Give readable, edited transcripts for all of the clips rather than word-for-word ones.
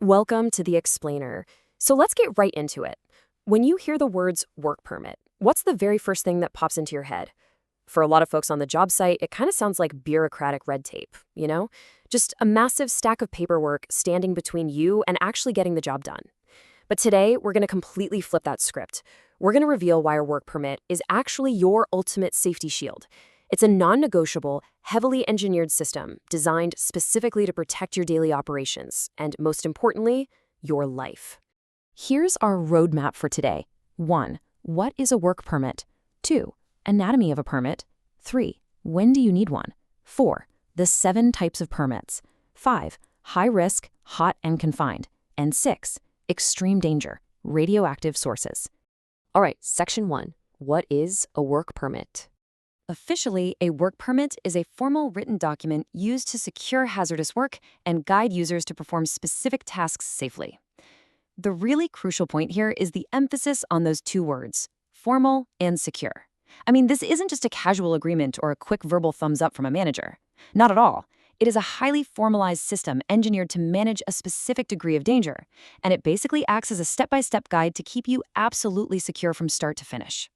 Welcome to The Explainer. So let's get right into it. When you hear the words work permit, what's the very first thing that pops into your head? For a lot of folks on the job site, it kind of sounds like bureaucratic red tape, you know? Just a massive stack of paperwork standing between you and actually getting the job done. But today, we're going to completely flip that script. We're going to reveal why a work permit is actually your ultimate safety shield. It's a non-negotiable, heavily engineered system designed specifically to protect your daily operations and, most importantly, your life. Here's our roadmap for today. 1. What is a work permit? 2. Anatomy of a permit. 3. When do you need one? 4. The 7 types of permits. 5. High risk, hot and confined. And 6. Extreme danger, radioactive sources. All right, Section 1. What is a work permit? Officially, a work permit is a formal written document used to secure hazardous work and guide users to perform specific tasks safely. The really crucial point here is the emphasis on those 2 words, formal and secure. I mean, this isn't just a casual agreement or a quick verbal thumbs up from a manager. Not at all. It is a highly formalized system engineered to manage a specific degree of danger, and it basically acts as a step-by-step guide to keep you absolutely secure from start to finish.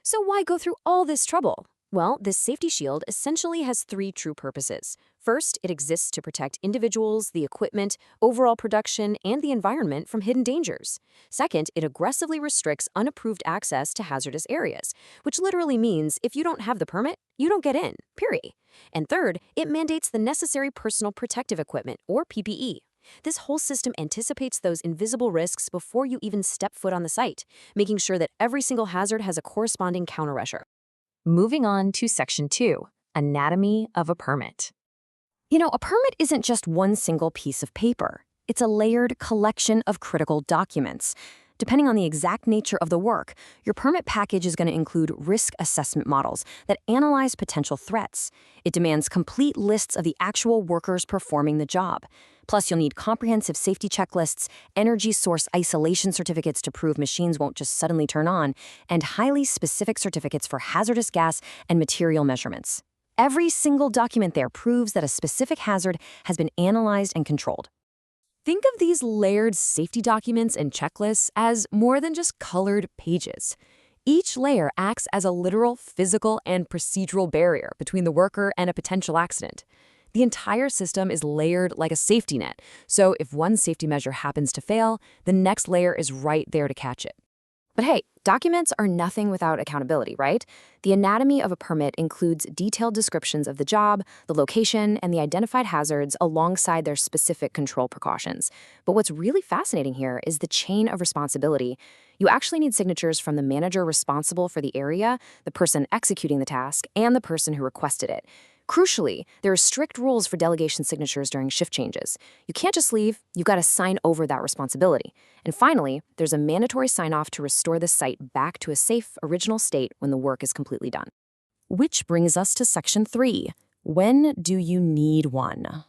So why go through all this trouble? Well, this safety shield essentially has 3 true purposes. First, it exists to protect individuals, the equipment, overall production, and the environment from hidden dangers. Second, it aggressively restricts unapproved access to hazardous areas, which literally means if you don't have the permit, you don't get in, period. And third, it mandates the necessary personal protective equipment, or PPE. This whole system anticipates those invisible risks before you even step foot on the site, making sure that every single hazard has a corresponding countermeasure. Moving on to Section 2, Anatomy of a Permit. You know, a permit isn't just one single piece of paper. It's a layered collection of critical documents. Depending on the exact nature of the work, your permit package is going to include risk assessment models that analyze potential threats. It demands complete lists of the actual workers performing the job. Plus, you'll need comprehensive safety checklists, energy source isolation certificates to prove machines won't just suddenly turn on, and highly specific certificates for hazardous gas and material measurements. Every single document there proves that a specific hazard has been analyzed and controlled. Think of these layered safety documents and checklists as more than just colored pages. Each layer acts as a literal physical and procedural barrier between the worker and a potential accident. The entire system is layered like a safety net, so if one safety measure happens to fail, the next layer is right there to catch it. But hey, documents are nothing without accountability, right? The anatomy of a permit includes detailed descriptions of the job, the location, and the identified hazards alongside their specific control precautions. But what's really fascinating here is the chain of responsibility. You actually need signatures from the manager responsible for the area, the person executing the task, and the person who requested it. Crucially, there are strict rules for delegation signatures during shift changes. You can't just leave, you've got to sign over that responsibility. And finally, there's a mandatory sign-off to restore the site back to a safe, original state when the work is completely done. Which brings us to Section 3. When do you need one?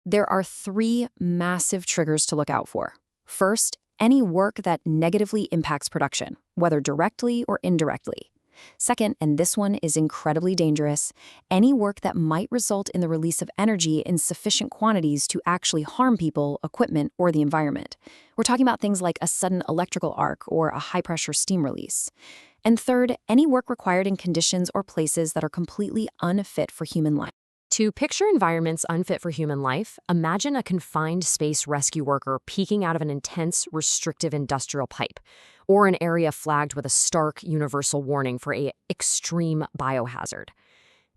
There are 3 massive triggers to look out for. First, any work that negatively impacts production, whether directly or indirectly. Second, and this one is incredibly dangerous, any work that might result in the release of energy in sufficient quantities to actually harm people, equipment, or the environment. We're talking about things like a sudden electrical arc or a high-pressure steam release. And third, any work required in conditions or places that are completely unfit for human life. To picture environments unfit for human life, imagine a confined space rescue worker peeking out of an intense, restrictive industrial pipe, or an area flagged with a stark, universal warning for an extreme biohazard.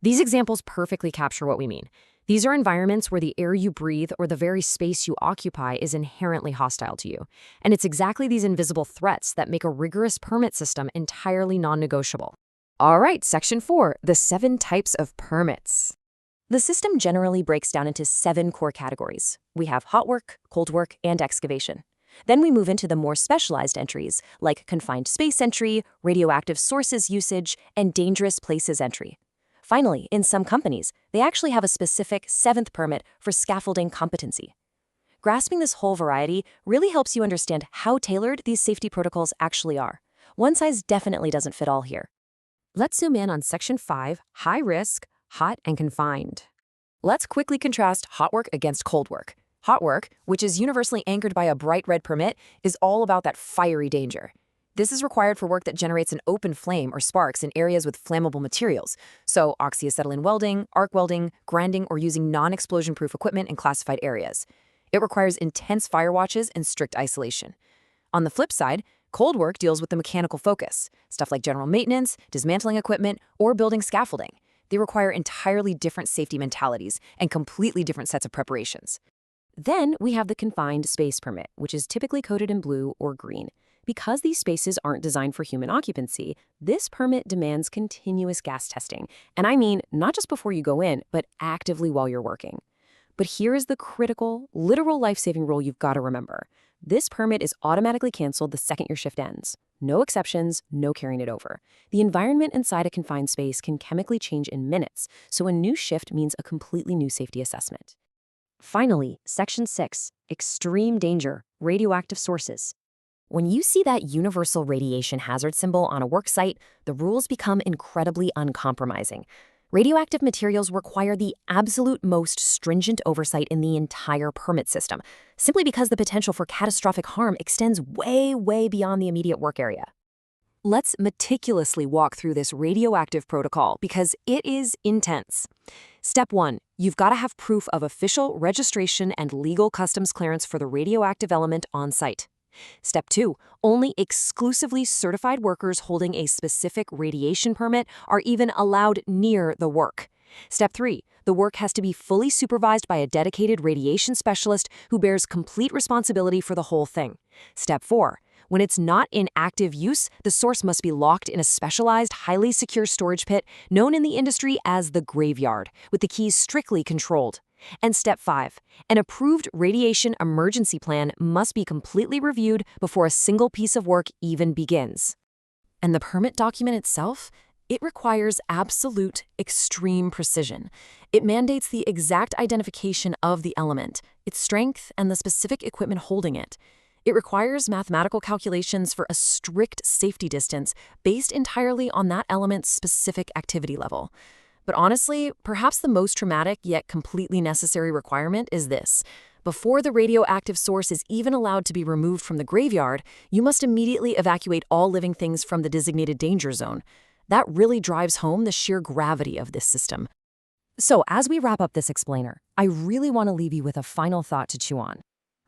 These examples perfectly capture what we mean. These are environments where the air you breathe or the very space you occupy is inherently hostile to you. And it's exactly these invisible threats that make a rigorous permit system entirely non-negotiable. All right, Section 4, the 7 types of permits. The system generally breaks down into 7 core categories. We have hot work, cold work, and excavation. Then we move into the more specialized entries, like confined space entry, radioactive sources usage, and dangerous places entry. Finally, in some companies, they actually have a specific 7th permit for scaffolding competency. Grasping this whole variety really helps you understand how tailored these safety protocols actually are. One size definitely doesn't fit all here. Let's zoom in on Section 5, high risk, hot and confined. Let's quickly contrast hot work against cold work. Hot work, which is universally anchored by a bright red permit, is all about that fiery danger. This is required for work that generates an open flame or sparks in areas with flammable materials, so oxyacetylene welding, arc welding, grinding, or using non-explosion-proof equipment in classified areas. It requires intense fire watches and strict isolation. On the flip side, cold work deals with the mechanical focus, stuff like general maintenance, dismantling equipment, or building scaffolding. They require entirely different safety mentalities and completely different sets of preparations. Then we have the confined space permit, which is typically coded in blue or green. Because these spaces aren't designed for human occupancy, this permit demands continuous gas testing. And I mean, not just before you go in, but actively while you're working. But here is the critical, literal life-saving rule you've got to remember. This permit is automatically canceled the second your shift ends. No exceptions, no carrying it over. The environment inside a confined space can chemically change in minutes, so a new shift means a completely new safety assessment. Finally, Section 6, Extreme Danger, Radioactive Sources. When you see that universal radiation hazard symbol on a work site, the rules become incredibly uncompromising. Radioactive materials require the absolute most stringent oversight in the entire permit system, simply because the potential for catastrophic harm extends way, way beyond the immediate work area. Let's meticulously walk through this radioactive protocol because it is intense. Step 1, you've got to have proof of official registration and legal customs clearance for the radioactive element on site. Step 2, only exclusively certified workers holding a specific radiation permit are even allowed near the work. Step 3, the work has to be fully supervised by a dedicated radiation specialist who bears complete responsibility for the whole thing. Step 4, when it's not in active use, the source must be locked in a specialized, highly secure storage pit known in the industry as the graveyard, with the keys strictly controlled. And Step 5, an approved radiation emergency plan must be completely reviewed before a single piece of work even begins. And the permit document itself? It requires absolute, extreme precision. It mandates the exact identification of the element, its strength, and the specific equipment holding it. It requires mathematical calculations for a strict safety distance based entirely on that element's specific activity level. But honestly, perhaps the most traumatic yet completely necessary requirement is this. Before the radioactive source is even allowed to be removed from the graveyard, you must immediately evacuate all living things from the designated danger zone. That really drives home the sheer gravity of this system. So as we wrap up this explainer, I really want to leave you with a final thought to chew on.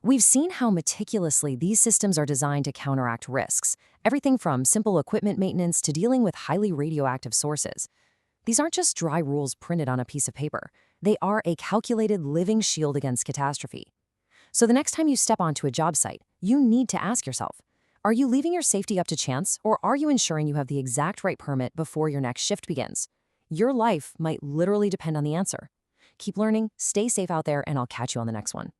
We've seen how meticulously these systems are designed to counteract risks, everything from simple equipment maintenance to dealing with highly radioactive sources. These aren't just dry rules printed on a piece of paper. They are a calculated living shield against catastrophe. So the next time you step onto a job site, you need to ask yourself, are you leaving your safety up to chance, or are you ensuring you have the exact right permit before your next shift begins? Your life might literally depend on the answer. Keep learning, stay safe out there, and I'll catch you on the next one.